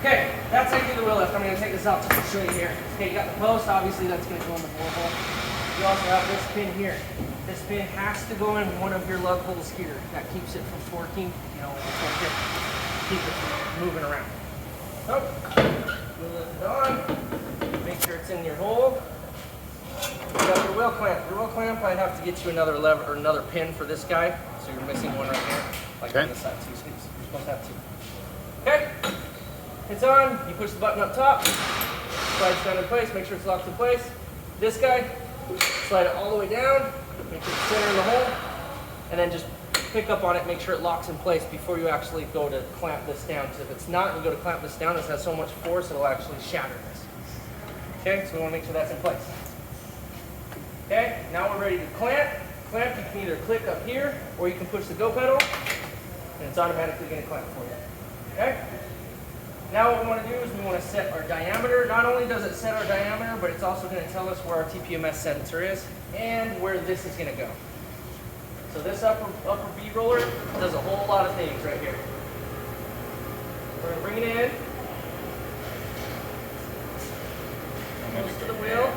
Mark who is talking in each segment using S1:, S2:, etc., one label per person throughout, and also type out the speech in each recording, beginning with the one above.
S1: Okay, that's how you do the wheel lift. I'm going to take this out just to show you here. Okay, you got the post, obviously that's going to go in the bore hole. You also have this pin here. This pin has to go in one of your lug holes here. That keeps it from forking, you know, it's like this. Keep it from moving around. So, we'll lift it on. Make sure it's in your hole. You got your wheel clamp. Your wheel clamp, I'd have to get you another lever or another pin for this guy. So you're missing one right here. Like on this side, two scoops. You're supposed to have two. Okay. It's on. You push the button up top. Slides down in place. Make sure it's locked in place. This guy, slide it all the way down. Make sure it's center in the hole. And then just pick up on it. Make sure it locks in place before you actually go to clamp this down. Because if it's not, you go to clamp this down, this has so much force, it'll actually shatter this. Okay, so we want to make sure that's in place. Okay, now we're ready to clamp. Clamp, you can either click up here, or you can push the go pedal, and it's automatically going to clamp for you. Okay? Now what we want to do is we want to set our diameter. Not only does it set our diameter, but it's also going to tell us where our TPMS sensor is, and where this is going to go. So this upper B roller does a whole lot of things right here. We're going to bring it in, close to the wheel.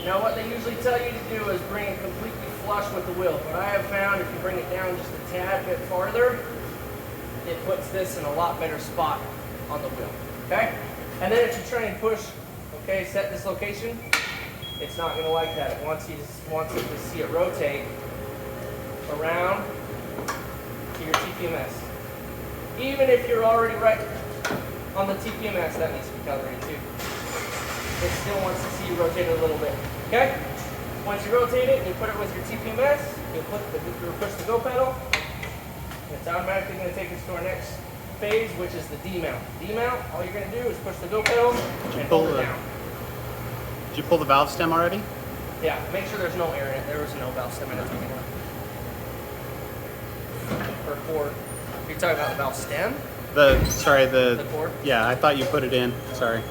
S1: Now what they usually tell you to do is bring it completely flush with the wheel. What I have found, if you bring it down just a tad bit farther, it puts this in a lot better spot on the wheel. Okay? And then if you try and push, okay, set this location, it's not going to like that. It wants you to see it rotate around to your TPMS. Even if you're already right on the TPMS, that needs to be calibrated too. It still wants to see you rotate it a little bit. Okay? Once you rotate it and you put it with your TPMS, you'll push the go pedal. And it's automatically going to take us to our next phase, which is the D-mount. D-mount, all you're going to do is push the go pedal and hold it down.
S2: Did you pull the valve stem already?
S1: Yeah, make sure there's no air in it. There was no valve stem in it. Or cord. You're talking about the valve stem?
S2: The
S1: cord?
S2: Yeah, I thought you put it in. Sorry.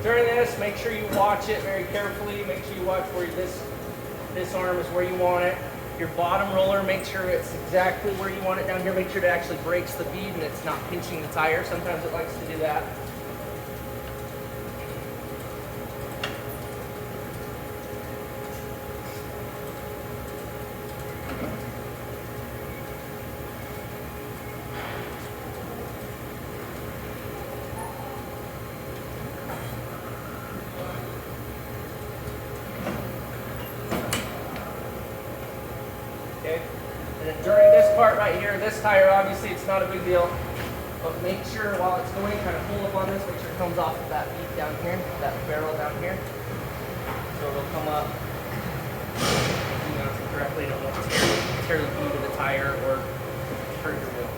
S1: During this, make sure you watch it very carefully. Make sure you watch where this arm is where you want it. Your bottom roller, make sure it's exactly where you want it down here. Make sure it actually breaks the bead and it's not pinching the tire. Sometimes it likes to do that. Okay, and then during this part right here, this tire, obviously it's not a big deal, but make sure while it's going, kind of pull up on this, make sure it comes off of that bead down here, that barrel down here. So it'll come up, you know, correctly, it won't tear the bead of the tire or hurt your wheel.